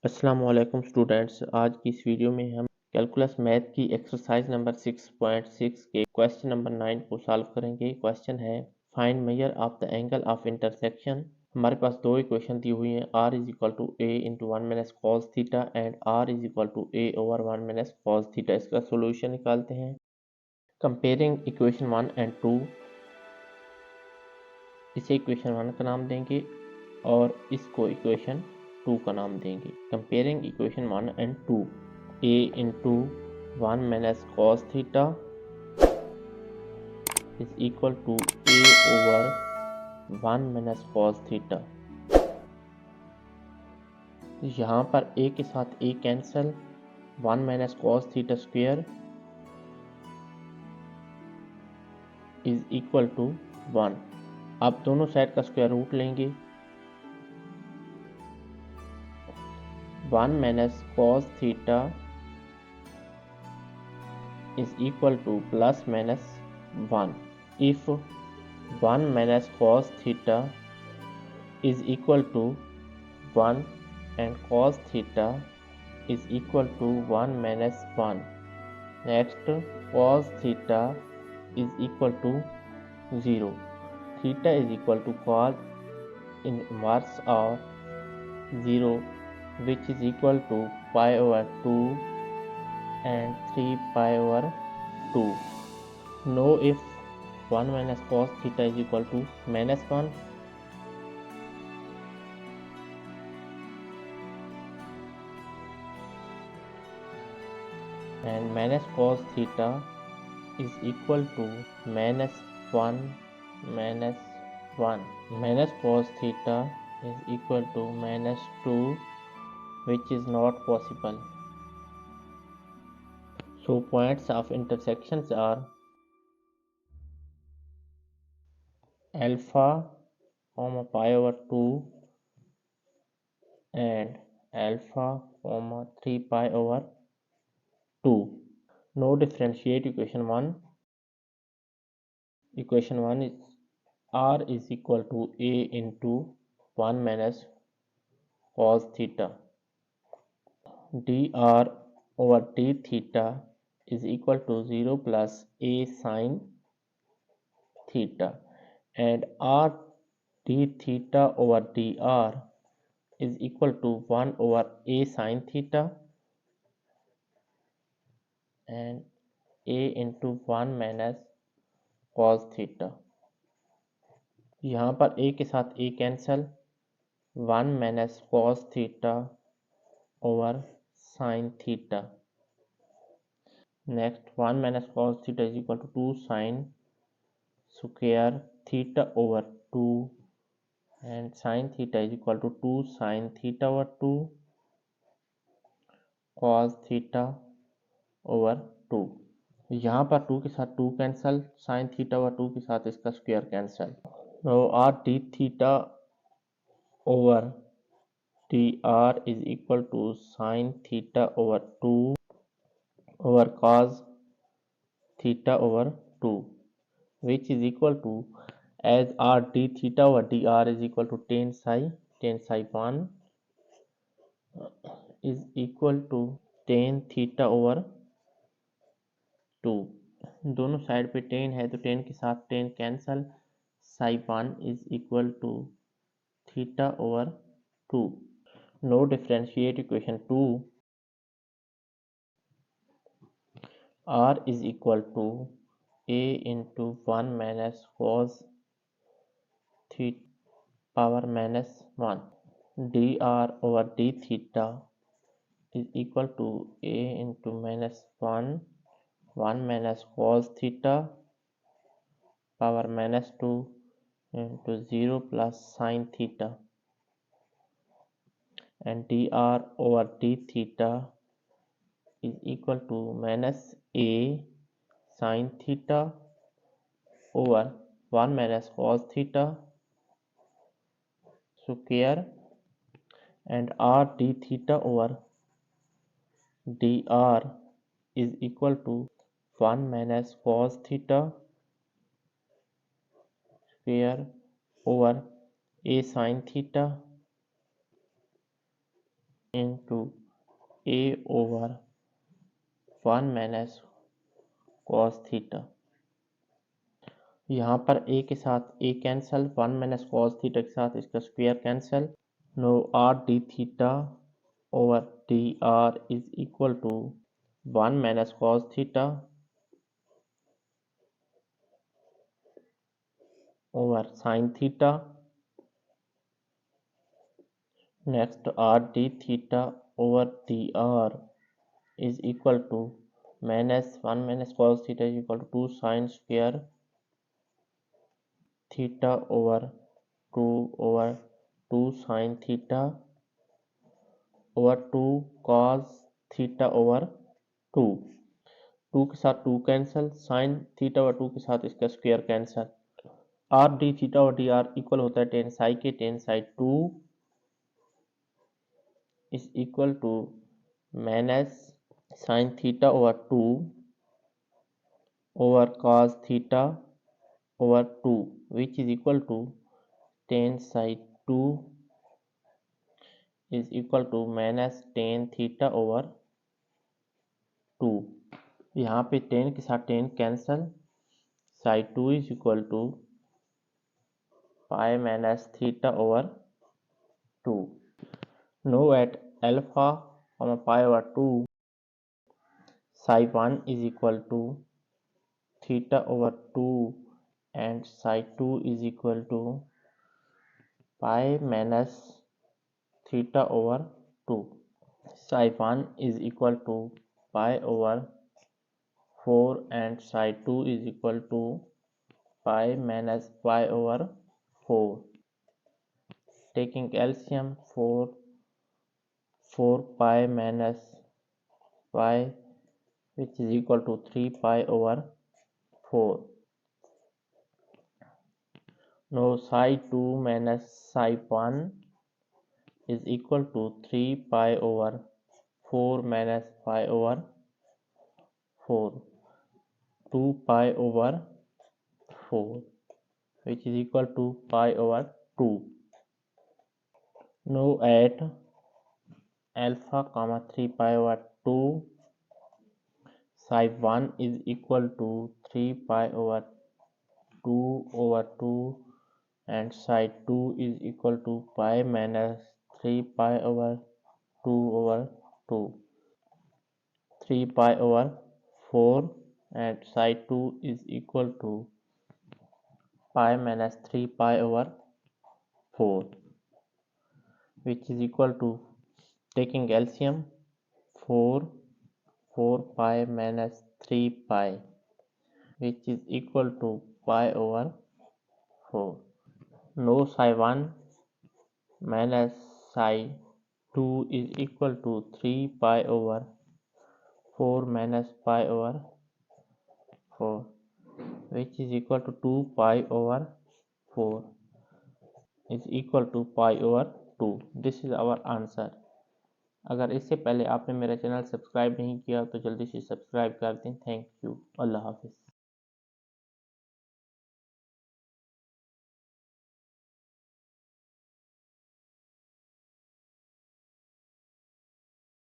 अस्सलाम वालेकुम स्टूडेंट्स। आज की इस वीडियो में हम कैलकुलस मैथ की एक्सरसाइज नंबर 6.6 के क्वेश्चन नंबर 9 को सॉल्व करेंगे। क्वेश्चन है find measure of the angle of intersection. हमारे पास दो इक्वेशन दी हुई हैं, r is equal to A into one minus cos theta and r is equal to A over one minus cos theta. इसका solution निकालते हैं। कंपेयरिंग इक्वेशन 1 एंड 2, इसे इक्वेशन 1 का नाम देंगे और इसको इक्वेशन 2 का नाम देंगे। Comparing equation 1 and 2, a into one minus cos theta is equal to a over one minus cos theta. यहाँ पर a के साथ a cancel, one minus cos theta square is equal to 1। आप दोनों साइड का स्क्वायर रूट लेंगे। 1 minus cos theta is equal to plus minus 1. If 1 minus cos theta is equal to 1 and cos theta is equal to 1 minus 1. Next, cos theta is equal to 0. Theta is equal to cos inverse of 0, which is equal to pi over 2 and 3 pi over 2. Know if 1 minus cos theta is equal to minus 1. And minus cos theta is equal to minus 1 minus 1. Minus cos theta is equal to minus 2, which is not possible. So points of intersections are alpha comma pi over 2 and alpha comma 3 pi over 2. Now differentiate equation 1. Equation 1 is r is equal to a into 1 minus cos theta. Dr over d theta is equal to 0 plus a sin theta, and r d theta over dr is equal to 1 over a sin theta and a into 1 minus cos theta. यहाँ पर a के साथ a cancel, 1 minus cos theta over sin theta. Next, 1 minus cos theta is equal to 2 sin square theta over 2, and sin theta is equal to 2 sin theta over 2 cos theta over 2. यहाँ पर 2 के साथ 2 cancel, sin theta over 2 के साथ इसका square cancel. Now r d theta over dr is equal to sin theta over 2 over cos theta over 2, which is equal to, as r d theta over dr is equal to tan psi 1 is equal to tan theta over 2. दोनों side पे tan है तो tan के साथ tan cancel, psi 1 is equal to theta over 2. Now differentiate equation 2. r is equal to a into 1 minus cos theta power minus 1. Dr over d theta is equal to a into minus 1 minus cos theta power minus 2 into 0 plus sin theta, and dr over d theta is equal to minus a sin theta over 1 minus cos theta square, and r d theta over dr is equal to 1 minus cos theta square over a sin theta into a over 1 minus cos theta. यहाँ पर a के साथ a cancel, 1 minus cos theta के साथ इसका square cancel. No r d theta over d r is equal to 1 minus cos theta over sin theta. Next r d theta over dr is equal to minus 1 minus cos theta is equal to 2 sin square theta over 2 over 2 sin theta over 2 cos theta over 2। 2 के साथ 2 cancel, sin theta over 2 के साथ इसका square cancel. r d theta और D R equal होता है ten Sai के, ten Sai 2 is equal to minus sin theta over 2 over cos theta over 2 which is equal to tan psi 2 is equal to minus tan theta over 2। यहाँ पे tan के साथ tan cancel, psi 2 is equal to pi minus theta over 2। Now at alpha pi over 2 psi 1 is equal to theta over 2 and psi 2 is equal to pi minus theta over 2। psi 1 is equal to pi over 4 and psi 2 is equal to pi minus pi over 4। Taking LCM 4 pi minus pi which is equal to 3 pi over 4। Now psi 2 minus psi 1 is equal to 3 pi over 4 minus pi over 4, 2 pi over 4 which is equal to pi over 2। Now at alpha comma 3 pi over 2 psi 1 is equal to 3 pi over 2 over 2 and psi 2 is equal to pi minus 3 pi over 2 over 2, 3 pi over 4 and psi 2 is equal to pi minus 3 pi over 4 which is equal to, taking LCM 4 pi minus 3 pi which is equal to pi over 4। Now psi 1 minus psi 2 is equal to 3 pi over 4 minus pi over 4 which is equal to 2 pi over 4 is equal to pi over 2। This is our answer। अगर इससे पहले आपने मेरा channel subscribe नहीं किया तो जल्दी से सब्सक्राइब कर दें। Thank you. अल्लाह हाफिज़।